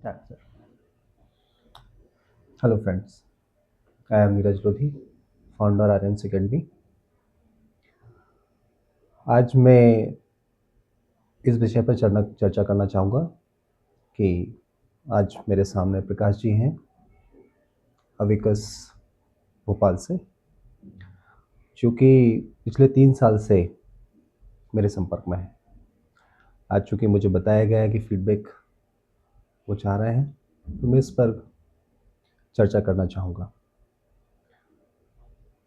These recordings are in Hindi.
Start sir. Hello friends, I am Neeraj Lodhi, founder Aryan academy. आज मैं इस विषय पर चर्चा करना चाहूँगा कि आज मेरे सामने प्रकाश जी हैं अविकस भोपाल से, जो कि पिछले 3 साल से मेरे संपर्क में है। आज चूँकि मुझे बताया गया है कि फीडबैक वो चाह रहे हैं, तो मैं इस पर चर्चा करना चाहूँगा।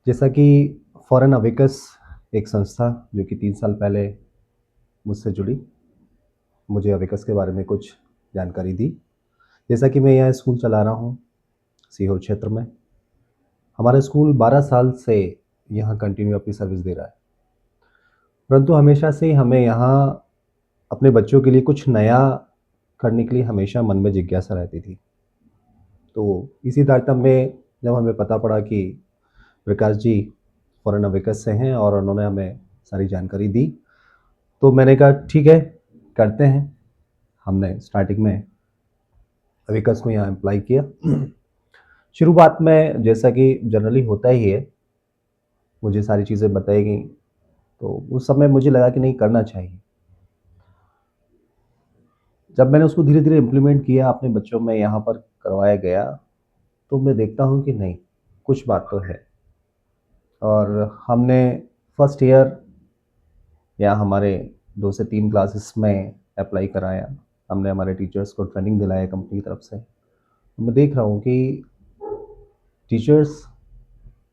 जैसा कि फॉरेन अविकस एक संस्था जो कि 3 साल पहले मुझसे जुड़ी, मुझे अविकस के बारे में कुछ जानकारी दी। जैसा कि मैं यहाँ स्कूल चला रहा हूँ सीहोर क्षेत्र में। हमारा स्कूल 12 साल से यहाँ कंटिन्यू अपनी सर्विस दे रहा है, परंतु हमेशा से हमें यहाँ अपने बच्चों के लिए कुछ नया करने के लिए हमेशा मन में जिज्ञासा रहती थी। तो इसी तारतम्य में जब हमें पता पड़ा कि प्रकाश जी फॉरेन अविकस से हैं और उन्होंने हमें सारी जानकारी दी, तो मैंने कहा ठीक है, करते हैं। हमने स्टार्टिंग में अविकस को यहाँ अप्लाई किया। शुरुआत में जैसा कि जनरली होता ही है, मुझे सारी चीज़ें बताई गई, तो उस समय मुझे लगा कि नहीं, करना चाहिए। जब मैंने उसको धीरे धीरे इम्प्लीमेंट किया, अपने बच्चों में यहाँ पर करवाया गया, तो मैं देखता हूँ कि नहीं, कुछ बात तो है। और हमने फर्स्ट ईयर या हमारे 2 से 3 क्लासेस में अप्लाई कराया। हमने हमारे टीचर्स को ट्रेनिंग दिलाया कंपनी की तरफ से। तो मैं देख रहा हूँ कि टीचर्स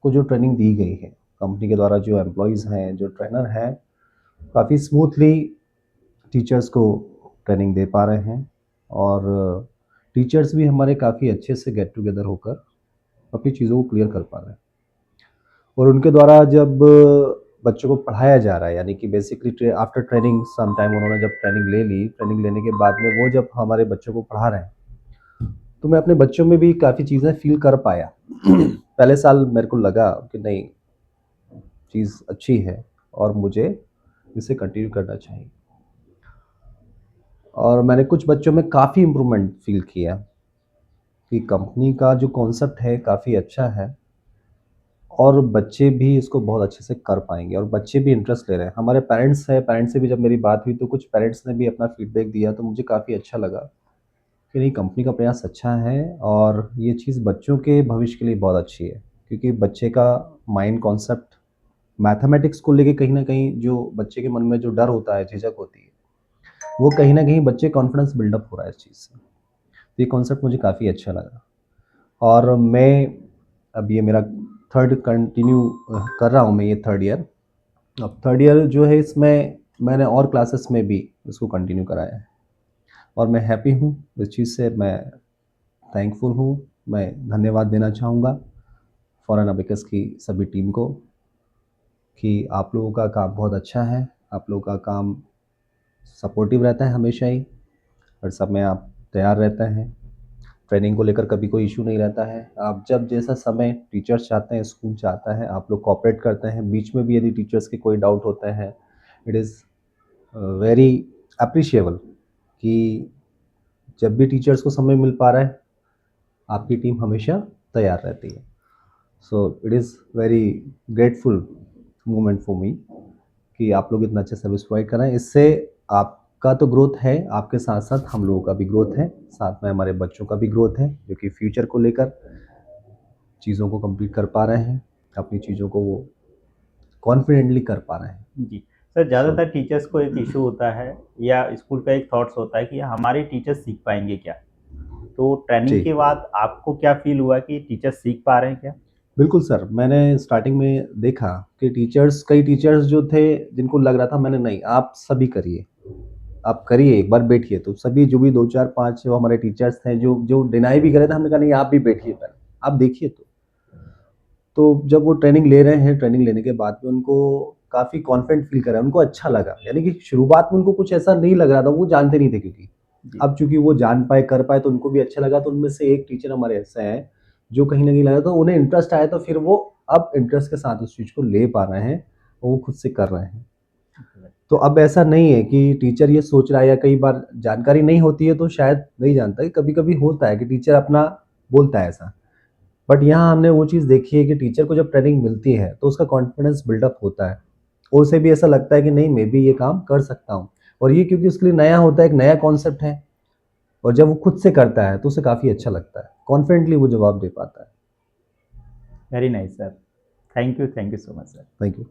को जो ट्रेनिंग दी गई है कंपनी के द्वारा, जो एम्प्लॉयज़ हैं, जो ट्रेनर हैं, काफ़ी स्मूथली टीचर्स को ट्रेनिंग दे पा रहे हैं। और टीचर्स भी हमारे काफ़ी अच्छे से गेट टुगेदर होकर अपनी चीज़ों को क्लियर कर पा रहे हैं। और उनके द्वारा जब बच्चों को पढ़ाया जा रहा है, यानी कि basically after training some time उन्होंने जब ट्रेनिंग ले ली, ट्रेनिंग लेने के बाद में वो जब हमारे बच्चों को पढ़ा रहे हैं, तो मैं अपने बच्चों में भी काफ़ी चीज़ें फील कर पाया। पहले साल मेरे को लगा कि नहीं, चीज़ अच्छी है और मुझे इसे कंटिन्यू करना चाहिए। और मैंने कुछ बच्चों में काफ़ी इम्प्रूवमेंट फील किया कि कंपनी का जो कॉन्सेप्ट है काफ़ी अच्छा है और बच्चे भी इसको बहुत अच्छे से कर पाएंगे और बच्चे भी इंटरेस्ट ले रहे हैं। हमारे पेरेंट्स हैं, पेरेंट्स से भी जब मेरी बात हुई तो कुछ पेरेंट्स ने भी अपना फीडबैक दिया, तो मुझे काफ़ी अच्छा लगा कि नहीं, कंपनी का प्रयास अच्छा है और ये चीज़ बच्चों के भविष्य के लिए बहुत अच्छी है। क्योंकि बच्चे का माइंड कॉन्सेप्ट मैथमेटिक्स को लेके कहीं न कहीं जो बच्चे के मन में जो डर होता है, झिझक होती है, वो कहीं न कहीं बच्चे कॉन्फिडेंस बिल्डअप हो रहा है इस चीज़ से। तो ये कॉन्सेप्ट मुझे काफ़ी अच्छा लगा। और मैं अब ये मेरा थर्ड कंटिन्यू कर रहा हूँ मैं ये थर्ड ईयर। अब थर्ड ईयर जो है, इसमें मैंने और क्लासेस में भी इसको कंटिन्यू कराया है और मैं हैप्पी हूँ इस चीज़ से। मैं थैंकफुल हूँ। मैं धन्यवाद देना चाहूँगा फॉरेन अबिकस की सभी टीम को कि आप लोगों का काम बहुत अच्छा है। आप लोगों का काम सपोर्टिव रहता है हमेशा ही, हर समय आप तैयार रहते हैं। ट्रेनिंग को लेकर कभी कोई इशू नहीं रहता है। आप जब जैसा समय टीचर्स चाहते हैं, स्कूल चाहता है, आप लोग कोऑपरेट करते हैं। बीच में भी यदि टीचर्स के कोई डाउट होते हैं, इट इज़ वेरी अप्रिशिएबल कि जब भी टीचर्स को समय मिल पा रहा है, आपकी टीम हमेशा तैयार रहती है। So it is very grateful moment for me कि आप लोग इतना अच्छा सर्विस प्रोवाइड कर रहे हैं। इससे आपका तो ग्रोथ है, आपके साथ साथ हम लोगों का भी ग्रोथ है, साथ में हमारे बच्चों का भी ग्रोथ है, जो कि फ्यूचर को लेकर चीज़ों को कंप्लीट कर पा रहे हैं, अपनी चीज़ों को वो कॉन्फिडेंटली कर पा रहे हैं। जी सर, सो ज़्यादातर टीचर्स को एक इशू होता है या स्कूल का एक थॉट्स होता है कि हमारे टीचर्स सीख पाएंगे क्या। तो ट्रेनिंग जी, के बाद आपको क्या फील हुआ कि टीचर्स सीख पा रहे हैं क्या? बिल्कुल सर। मैंने स्टार्टिंग में देखा कि कई टीचर्स जो थे, जिनको लग रहा था, मैंने नहीं, आप सभी करिए, आप करिए, एक बार बैठिए। तो सभी जो भी 2, 4, 5 जो हमारे टीचर्स थे, जो जो डिनाई भी कर रहे थे, हमने कहा नहीं, आप भी बैठिए पहले, आप देखिए। तो जब वो ट्रेनिंग ले रहे हैं, ट्रेनिंग लेने के बाद में उनको काफ़ी कॉन्फिडेंट फील कर रहा है, उनको अच्छा लगा। यानी कि शुरुआत में उनको कुछ ऐसा नहीं लग रहा था, वो जानते नहीं थे क्योंकि। जी। अब चूँकि वो जान पाए, कर पाए, तो उनको भी अच्छा लगा। तो उनमें से एक टीचर हमारे ऐसे हैं, जो कहीं न कहीं लगा, तो उन्हें इंटरेस्ट आया, तो फिर वो अब इंटरेस्ट के साथ उस चीज़ को ले पा रहे हैं और वो खुद से कर रहे हैं। तो अब ऐसा नहीं है कि टीचर ये सोच रहा है, या कई बार जानकारी नहीं होती है तो शायद नहीं जानता, कि कभी-कभी होता है कि टीचर अपना बोलता है ऐसा। बट यहाँ हमने वो चीज़ देखी है कि टीचर को जब ट्रेनिंग मिलती है तो उसका कॉन्फिडेंस बिल्डअप होता है, और उसे भी ऐसा लगता है कि नहीं, मैं भी ये काम कर सकता हूँ। और ये क्योंकि उसके लिए नया होता है, एक नया कॉन्सेप्ट है, और जब वो खुद से करता है तो उसे काफ़ी अच्छा लगता है, कॉन्फिडेंटली वो जवाब दे पाता है। Very nice sir. Thank you so much sir. Thank you.